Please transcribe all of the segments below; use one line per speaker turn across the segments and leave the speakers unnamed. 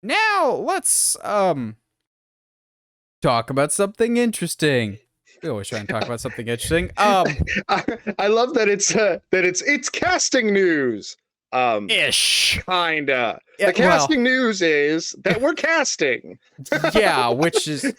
Now let's talk about something interesting. We always try and talk about something interesting.
I love that it's casting news. Um,
Ish.
Kinda.
Yeah,
The
well,
casting news is that we're casting.
yeah, which is,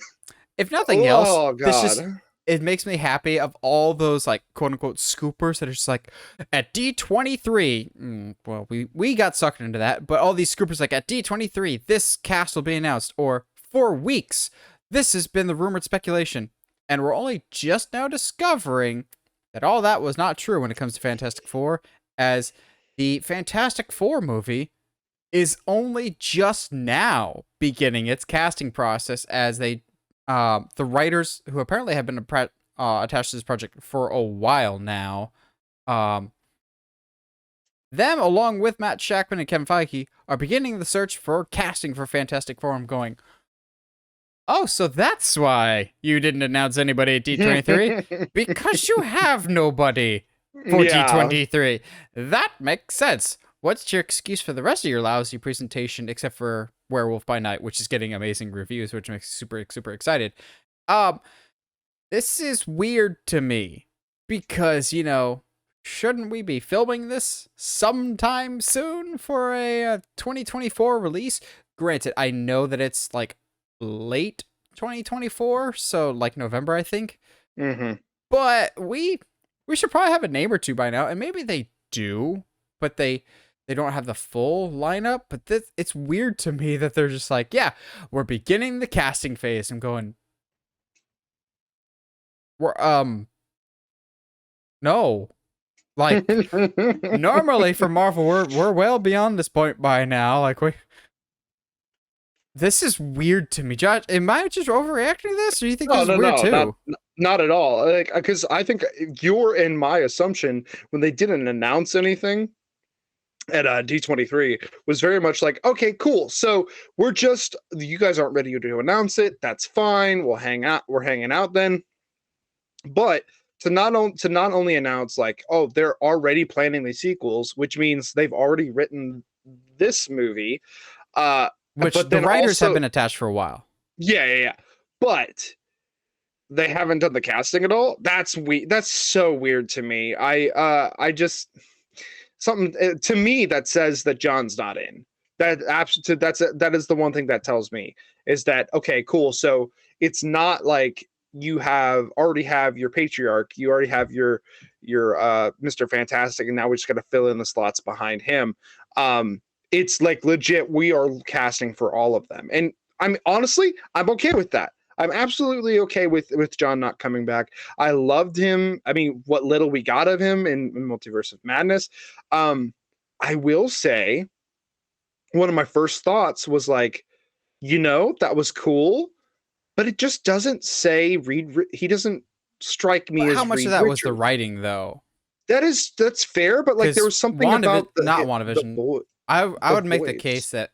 if nothing else,
Oh
this just
God.
it makes me happy of all those like quote unquote scoopers that are just like at D23. Well, we got sucked into that, but all these scoopers like at D23, this cast will be announced, or 4 weeks. This has been the rumored speculation, and we're only just now discovering that all that was not true when it comes to Fantastic Four, as the Fantastic Four movie is only just now beginning its casting process, as the writers who apparently have been attached to this project for a while now, um, them along with Matt Shackman and Kevin Feige are beginning the search for casting for Fantastic Four. I'm going, oh, so that's why you didn't announce anybody at D23, because you have nobody for
Yeah.
D23. That makes sense. What's your excuse for the rest of your lousy presentation, except for Werewolf by Night, which is getting amazing reviews, which makes me super, super excited? Um, this is weird to me because, shouldn't we be filming this sometime soon for a 2024 release? Granted, I know that it's like late 2024, so like November, I think.
hmm
But we should probably have a name or two by now, and maybe they do, but they don't have the full lineup. But it's weird to me that they're just like, yeah, we're beginning the casting phase. I'm going, we're no, like normally for Marvel, we're well beyond this point by now. Like this is weird to me. Josh, am I just overreacting to this, or do you think this
No,
is
no,
weird
no,
too?
not at all. Like, because I think you're in my assumption when they didn't announce anything at D23 was very much like, okay, cool. So you guys aren't ready to announce it. That's fine. We'll hang out. We're hanging out then. But to not only announce like, oh, they're already planning the sequels, which means they've already written this movie. Uh,
Which
but
the
then
writers have
also,
been attached for a while.
yeah. But they haven't done the casting at all. That's so weird to me. I just something to me that says that John's not in. That is the one thing that tells me is that okay, cool. So it's not like you already have your patriarch, you already have your Mr. Fantastic, and now we're just gonna fill in the slots behind him. Um, it's like legit. We are casting for all of them, and I'm okay with that. I'm absolutely okay with John not coming back. I loved him. I mean, what little we got of him in Multiverse of Madness. Um, I will say one of my first thoughts was like, that was cool, but it just doesn't say he doesn't strike me
But how
as
much of
Reed
that was the
Richards.
writing, though?
That's fair, but like there
Because
was something
WandaVision,
about
not
the
WandaVision,
boy
I
the
would make the
voice.
case that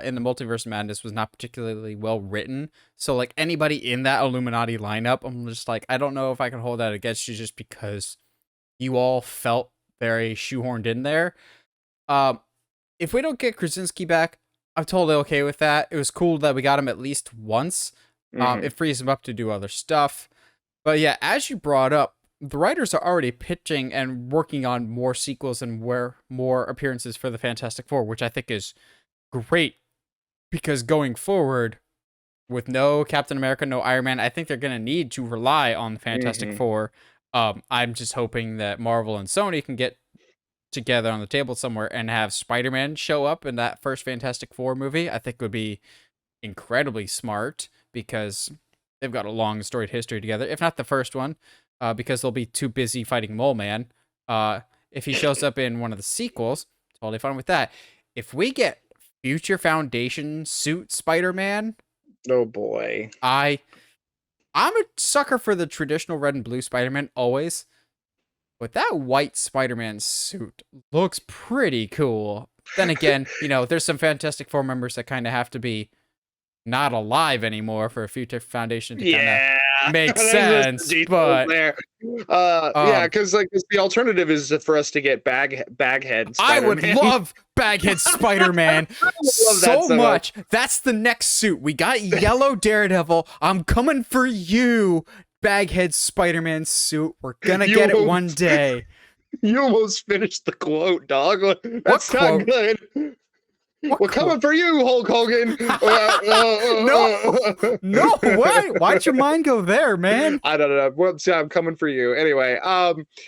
in the Multiverse of Madness was not particularly well written. So like anybody in that Illuminati lineup, I'm just like, I don't know if I can hold that against you just because you all felt very shoehorned in there. Um, if we don't get Krasinski back, I'm totally okay with that. It was cool that we got him at least once.
Mm-hmm.
It frees him up to do other stuff. But yeah, as you brought up, the writers are already pitching and working on more sequels and more appearances for the Fantastic Four, which I think is great because going forward with no Captain America, no Iron Man, I think they're going to need to rely on the Fantastic
Mm-hmm.
Four. I'm just hoping that Marvel and Sony can get together on the table somewhere and have Spider-Man show up in that first Fantastic Four movie. I think would be incredibly smart because they've got a long storied history together. If not the first one, because they'll be too busy fighting Mole Man. If he shows up in one of the sequels, totally fine with that. If we get future Foundation suit Spider-Man,
Oh boy.
I I'm a sucker for the traditional red and blue Spider-Man always. But that white Spider-Man suit looks pretty cool. Then again, there's some Fantastic Four members that kind of have to be not alive anymore for a Future Foundation to kind of
Yeah,
make
there's just
sense.
details
But
there. Yeah,
um,
because like 'cause the alternative is for us to get Baghead
I would
Spider-Man.
love Baghead Spider-Man
I love that
so
so much.
much. That's the next suit. We got Yellow Daredevil. I'm coming for you, Baghead Spider-Man suit. We're gonna
You
get it one
almost,
day.
you almost finished the quote, dog.
What
That's not
quote?
good.
What
We're
quote?
coming for you, Hulk Hogan.
No, no. Why? Why'd your mind go there, man?
I don't know. Well, see, I'm coming for you. Anyway,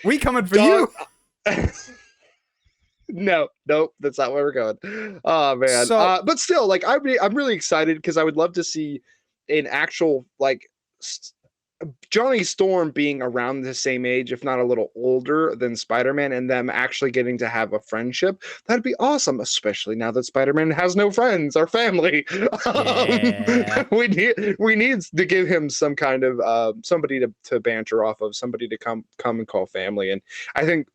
We coming for
dog.
you.
No, nope, that's not where we're going. Oh man.
So
But still, like I'm really excited because I would love to see an actual like Johnny Storm being around the same age, if not a little older than Spider-Man, and them actually getting to have a friendship. That'd be awesome, especially now that Spider-Man has no friends or family.
yeah.
We need to give him some kind of somebody to banter off of, somebody to come and call family. And I think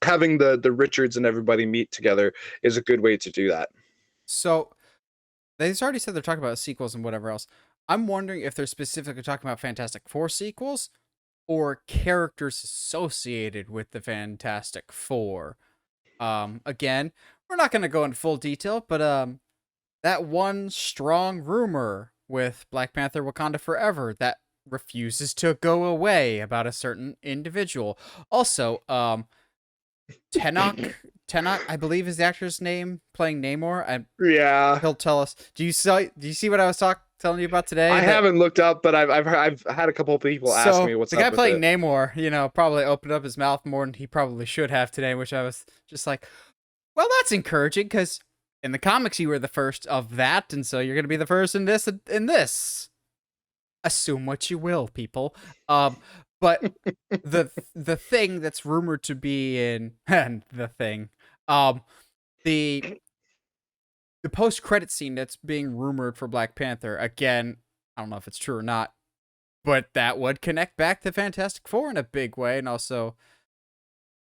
having the Richards and everybody meet together is a good way to do that.
So they already said they're talking about sequels and whatever else. I'm wondering if they're specifically talking about Fantastic Four sequels or characters associated with the Fantastic Four. Again, we're not gonna go into full detail, but that one strong rumor with Black Panther Wakanda Forever that refuses to go away about a certain individual. Also, Tenok, I believe is the actor's name, playing Namor.
Yeah.
He'll tell us. Do you see what I was telling you about today?
I haven't looked up, but I've had a couple of people ask me what's
the
up
guy
with
playing
it.
Namor, probably opened up his mouth more than he probably should have today, which I was just like, well, that's encouraging because in the comics you were the first of that, and so you're gonna be the first in this. Assume what you will, people. But the thing that's rumored to be in the thing, the post credit scene that's being rumored for Black Panther. Again, I don't know if it's true or not, but that would connect back to Fantastic Four in a big way, and also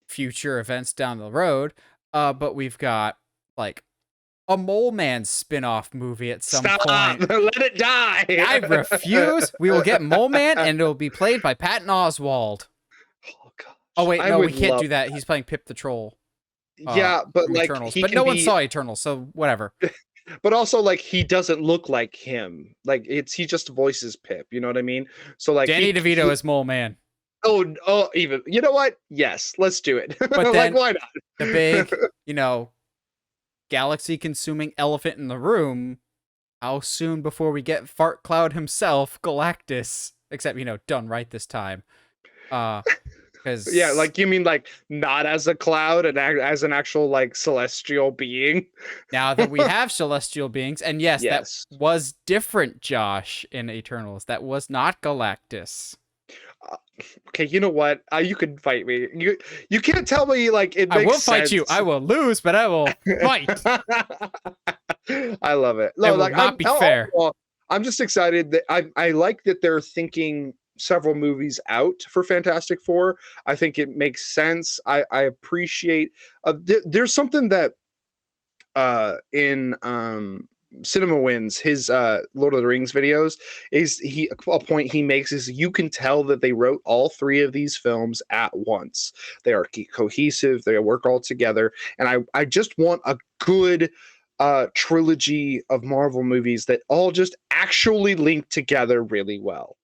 future events down the road. But we've got like a Mole Man spin-off movie at some point.
Let it die.
I refuse. We will get Mole Man, and it'll be played by Patton Oswalt.
Oh gosh.
Oh wait,
I
no, we
would
can't
love
do that. He's playing Pip the Troll.
Yeah, but
From
like
Eternals,
he
but
can
no one
be,
saw Eternals, so whatever.
but also like he doesn't look like him. Like he just voices Pip. You know what I mean? So like
Danny DeVito is Mole Man.
Oh, even you know what? Yes, let's do it.
But
Like
then
why not?
the big, galaxy-consuming elephant in the room. How soon before we get Fart Cloud himself, Galactus? Except, done right this time. Because
Yeah, like you mean like not as a cloud and as an actual like celestial being?
now that we have celestial beings, and yes,
Yes.
that was different, Josh, in Eternals. That was not Galactus.
Okay, you know what? You can fight me. You can't tell me like it makes
I will
sense.
fight you. I will lose, but I will fight.
I love it.
It will not be fair.
I'm just excited that I like that they're thinking several movies out for Fantastic Four. I think it makes sense. I appreciate. There's something that in Cinema Wins, his Lord of the Rings videos, is a point he makes is you can tell that they wrote all three of these films at once. They are cohesive, they work all together, and I just want a good trilogy of Marvel movies that all just actually link together really well.